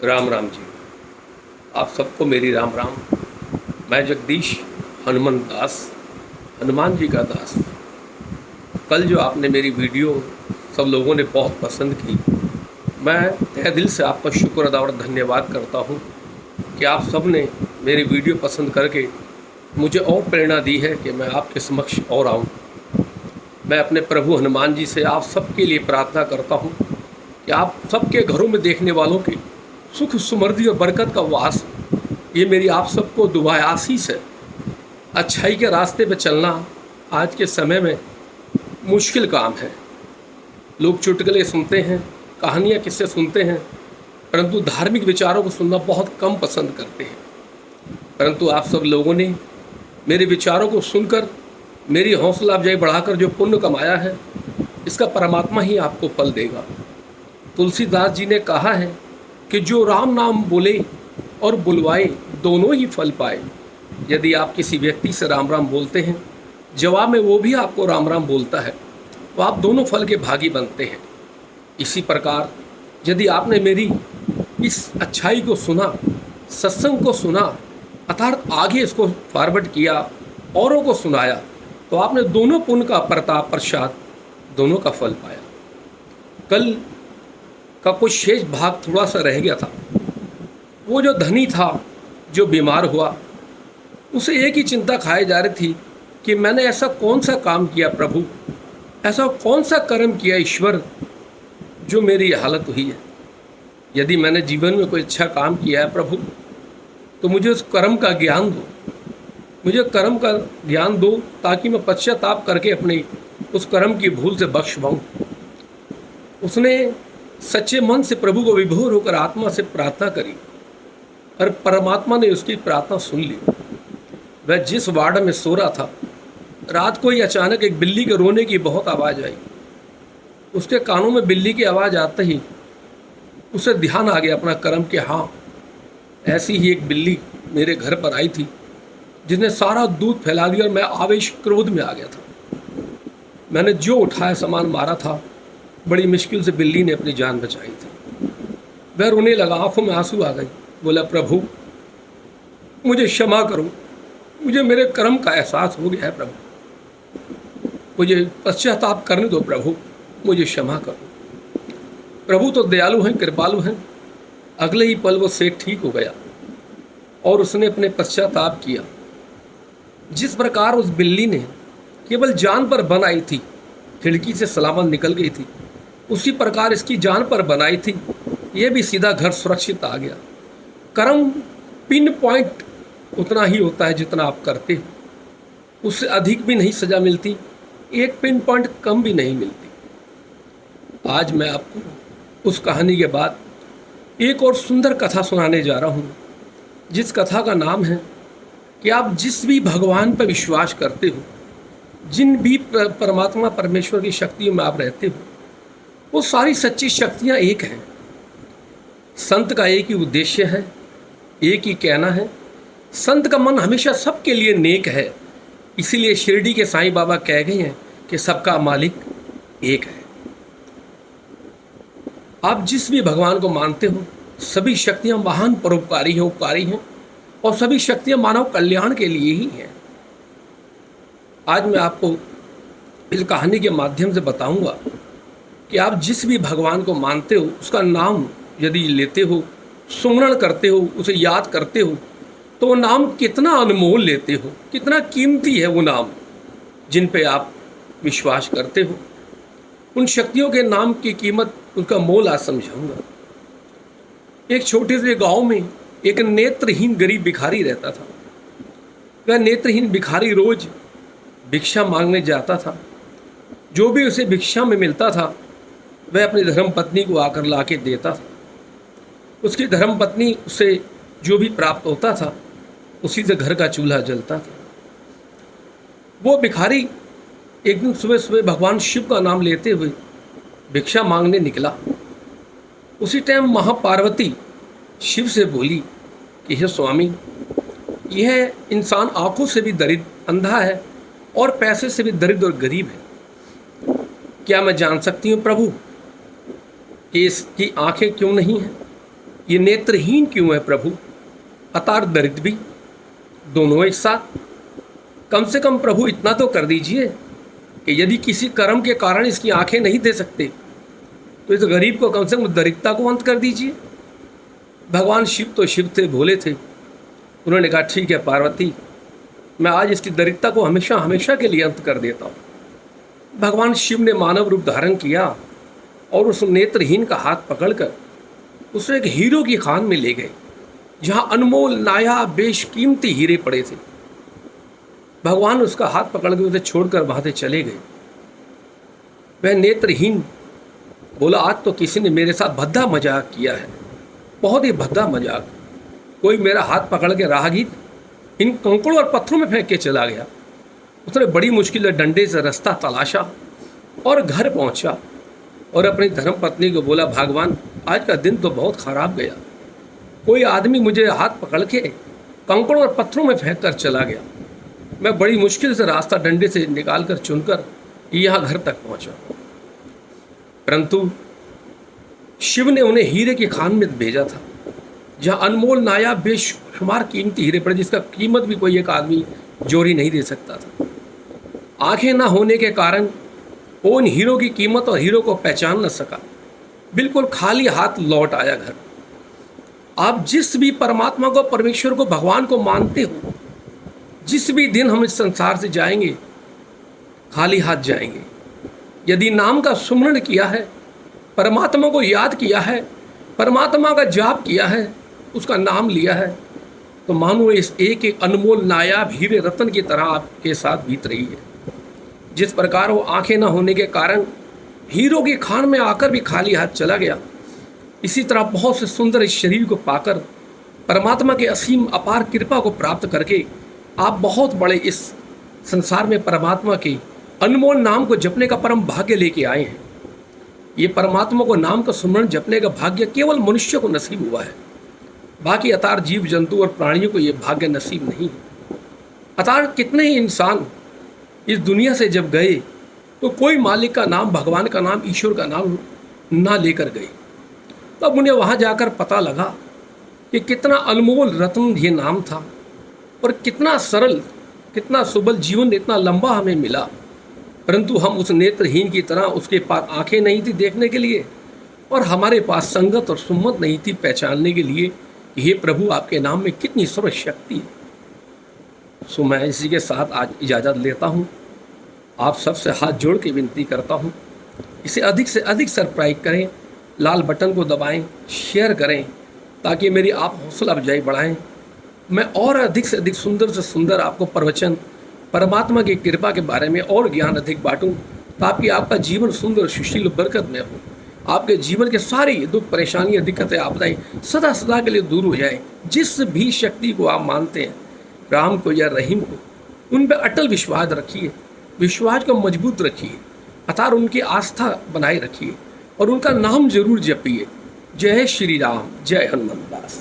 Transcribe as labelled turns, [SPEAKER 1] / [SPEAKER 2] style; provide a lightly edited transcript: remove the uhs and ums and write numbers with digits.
[SPEAKER 1] राम राम जी। आप सबको मेरी राम राम। मैं जगदीश हनुमान दास, हनुमान जी का दास। कल जो आपने मेरी वीडियो सब लोगों ने बहुत पसंद की, मैं तहे दिल से आपका शुक्र अदा और धन्यवाद करता हूँ कि आप सब ने मेरी वीडियो पसंद करके मुझे और प्रेरणा दी है कि मैं आपके समक्ष और आऊँ। मैं अपने प्रभु हनुमान जी से आप सबके लिए प्रार्थना करता हूँ कि आप सबके घरों में देखने वालों की सुख समृद्धि और बरकत का वास, ये मेरी आप सबको दुआ आशीष है। अच्छाई के रास्ते पे चलना आज के समय में मुश्किल काम है। लोग चुटकुले सुनते हैं, कहानियाँ किस्से सुनते हैं, परंतु धार्मिक विचारों को सुनना बहुत कम पसंद करते हैं। परंतु आप सब लोगों ने मेरे विचारों को सुनकर मेरी हौसला अफजाई बढ़ाकर जो पुण्य कमाया है, इसका परमात्मा ही आपको फल देगा। तुलसीदास जी ने कहा है कि जो राम नाम बोले और बुलवाए दोनों ही फल पाए। यदि आप किसी व्यक्ति से राम राम बोलते हैं, जवाब में वो भी आपको राम राम बोलता है, तो आप दोनों फल के भागी बनते हैं। इसी प्रकार यदि आपने मेरी इस अच्छाई को सुना, सत्संग को सुना, अर्थात आगे इसको फॉरवर्ड किया, औरों को सुनाया, तो आपने दोनों पुण्य का प्रताप प्रसाद दोनों का फल पाया। कल का कुछ शेष भाग थोड़ा सा रह गया था। वो जो धनी था, जो बीमार हुआ, उसे एक ही चिंता खाई जा रही थी कि मैंने ऐसा कौन सा काम किया प्रभु, ऐसा कौन सा कर्म किया ईश्वर, जो मेरी हालत हुई है। यदि मैंने जीवन में कोई अच्छा काम किया है प्रभु, तो मुझे उस कर्म का ज्ञान दो, मुझे कर्म का ज्ञान दो, ताकि मैं पश्चाताप करके अपने उस कर्म की भूल से बख्श पाऊँ। उसने सच्चे मन से प्रभु को विभोर होकर आत्मा से प्रार्थना करी और परमात्मा ने उसकी प्रार्थना सुन ली। वह जिस वार्ड में सो रहा था, रात को ही अचानक एक बिल्ली के रोने की बहुत आवाज़ आई। उसके कानों में बिल्ली की आवाज़ आते ही उसे ध्यान आ गया अपना कर्म के, हाँ, ऐसी ही एक बिल्ली मेरे घर पर आई थी जिसने सारा दूध फैला दिया और मैं आवेश क्रोध में आ गया था। मैंने जो उठाया सामान मारा था, बड़ी मुश्किल से बिल्ली ने अपनी जान बचाई थी। वह रोने लगा, आंखों में आंसू आ गए। बोला, प्रभु मुझे क्षमा करो, मुझे मेरे कर्म का एहसास हो गया है प्रभु, मुझे पश्चाताप करने दो प्रभु, मुझे क्षमा करो। प्रभु तो दयालु हैं, कृपालु हैं। अगले ही पल वो सेठ ठीक हो गया और उसने अपने पश्चाताप किया। जिस प्रकार उस बिल्ली ने केवल जान पर बन आई थी, खिड़की से सलामत निकल गई थी, उसी प्रकार इसकी जान पर बनाई थी, ये भी सीधा घर सुरक्षित आ गया। कर्म पिन पॉइंट उतना ही होता है जितना आप करते हो, उससे अधिक भी नहीं सजा मिलती, एक पिन पॉइंट कम भी नहीं मिलती। आज मैं आपको उस कहानी के बाद एक और सुंदर कथा सुनाने जा रहा हूँ, जिस कथा का नाम है कि आप जिस भी भगवान पर विश्वास करते हो, जिन भी परमात्मा परमेश्वर की शक्तियों में आप रहते हो, वो सारी सच्ची शक्तियाँ एक हैं। संत का एक ही उद्देश्य है, एक ही कहना है, संत का मन हमेशा सबके लिए नेक है। इसीलिए शिरडी के साईं बाबा कह गए हैं कि सबका मालिक एक है। आप जिस भी भगवान को मानते हो, सभी शक्तियाँ महान परोपकारी हैं, उपकारी हैं, और सभी शक्तियाँ मानव कल्याण के लिए ही हैं। आज मैं आपको इस कहानी के माध्यम से बताऊंगा कि आप जिस भी भगवान को मानते हो, उसका नाम यदि लेते हो, सुमरण करते हो, उसे याद करते हो, तो वो नाम कितना अनमोल लेते हो, कितना कीमती है वो नाम जिन पे आप विश्वास करते हो। उन शक्तियों के नाम की कीमत, उनका मोल आज समझाऊंगा। एक छोटे से गांव में एक नेत्रहीन गरीब भिखारी रहता था। वह नेत्रहीन भिखारी रोज भिक्षा मांगने जाता था। जो भी उसे भिक्षा में मिलता था, वह अपनी धर्मपत्नी को आकर ला के देता था। उसकी धर्मपत्नी उसे जो भी प्राप्त होता था, उसी से घर का चूल्हा जलता था। वो भिखारी एक दिन सुबह सुबह भगवान शिव का नाम लेते हुए भिक्षा मांगने निकला। उसी टाइम महापार्वती शिव से बोली कि हे स्वामी, यह इंसान आंखों से भी दरिद्र, अंधा है, और पैसे से भी दरिद्र और गरीब है। क्या मैं जान सकती हूँ प्रभु कि इसकी आंखें क्यों नहीं हैं? ये नेत्रहीन क्यों है प्रभु, अतार दरिद्र भी, दोनों एक साथ। कम से कम प्रभु इतना तो कर दीजिए कि यदि किसी कर्म के कारण इसकी आंखें नहीं दे सकते तो इस गरीब को कम से कम दरिद्रता को अंत कर दीजिए। भगवान शिव तो शिव थे, भोले थे। उन्होंने कहा ठीक है पार्वती, मैं आज इसकी दरिद्रता को हमेशा हमेशा के लिए अंत कर देता हूँ। भगवान शिव ने मानव रूप धारण किया और उस नेत्रहीन का हाथ पकड़कर उसे एक हीरो की खान में ले गए, जहाँ अनमोल नायाब बेशकीमती हीरे पड़े थे। भगवान उसका हाथ पकड़ के उसे छोड़कर वहाँ से चले गए। वह नेत्रहीन बोला, आज तो किसी ने मेरे साथ भद्दा मजाक किया है, बहुत ही भद्दा मजाक। कोई मेरा हाथ पकड़ के राहगीर इन कंकड़ों और पत्थरों में फेंक के चला गया। उसने बड़ी मुश्किल से डंडे से रास्ता तलाशा और घर पहुंचा और अपनी धर्मपत्नी को बोला, भगवान आज का दिन तो बहुत खराब गया। कोई आदमी मुझे हाथ पकड़ के कंकड़ों और पत्थरों में फेंक कर चला गया। मैं बड़ी मुश्किल से रास्ता डंडे से निकाल कर चुनकर यहाँ घर तक पहुंचा, परंतु शिव ने उन्हें हीरे की खान में भेजा था, जहाँ अनमोल नायाब बेशुमार कीमती हीरे पड़े, जिसका कीमत भी कोई एक आदमी जोरी नहीं दे सकता था। आंखें ना होने के कारण वो उन हीरो की कीमत और हीरो को पहचान न सका, बिल्कुल खाली हाथ लौट आया घर। आप जिस भी परमात्मा को, परमेश्वर को, भगवान को मानते हो, जिस भी दिन हम इस संसार से जाएंगे खाली हाथ जाएंगे। यदि नाम का सुमरण किया है, परमात्मा को याद किया है, परमात्मा का जाप किया है, उसका नाम लिया है, तो मानो इस एक एक अनमोल नायाब हीरे रतन की तरह आपके साथ बीत रही है। जिस प्रकार वो आंखें न होने के कारण हीरो की खान में आकर भी खाली हाथ चला गया, इसी तरह बहुत से सुंदर इस शरीर को पाकर, परमात्मा के असीम अपार कृपा को प्राप्त करके आप बहुत बड़े इस संसार में परमात्मा के अनमोल नाम को जपने का परम भाग्य लेके आए हैं। ये परमात्मा को नाम का सुमरण जपने का भाग्य केवल मनुष्य को नसीब हुआ है, बाकी अतार जीव जंतु और प्राणियों को ये भाग्य नसीब नहीं है। अतार कितने ही इंसान इस दुनिया से जब गए तो कोई मालिक का नाम, भगवान का नाम, ईश्वर का नाम ना लेकर गए। तब उन्हें वहाँ जाकर पता लगा कि कितना अनमोल रत्न ये नाम था और कितना सरल, कितना सुबल जीवन इतना लंबा हमें मिला, परंतु हम उस नेत्रहीन की तरह, उसके पास आंखें नहीं थी देखने के लिए और हमारे पास संगत और सुम्मत नहीं थी पहचानने के लिए कि हे प्रभु आपके नाम में कितनी सर्वशक्ति है। सो मैं इसी के साथ आज इजाज़त लेता हूँ। आप सबसे हाथ जोड़ के विनती करता हूँ, इसे अधिक से अधिक सब्सक्राइब करें, लाल बटन को दबाएं, शेयर करें, ताकि मेरी आप हौसला अफजाई बढ़ाएं। मैं और अधिक से अधिक सुंदर से सुंदर आपको प्रवचन, परमात्मा की कृपा के बारे में और ज्ञान अधिक बांटूं, ताकि आपका जीवन सुंदर, सुशील, बरकत में हो। आपके जीवन के सारी दुख, परेशानियाँ, दिक्कतें, आपदाएं सदा सदा के लिए दूर हो जाए। जिस भी शक्ति को आप मानते हैं, राम को या रहीम को, उन पर अटल विश्वास रखिए, विश्वास को मजबूत रखिए, अर्थात उनकी आस्था बनाए रखिए और उनका नाम जरूर जपिए। जय श्री राम, जय हनुमान दास।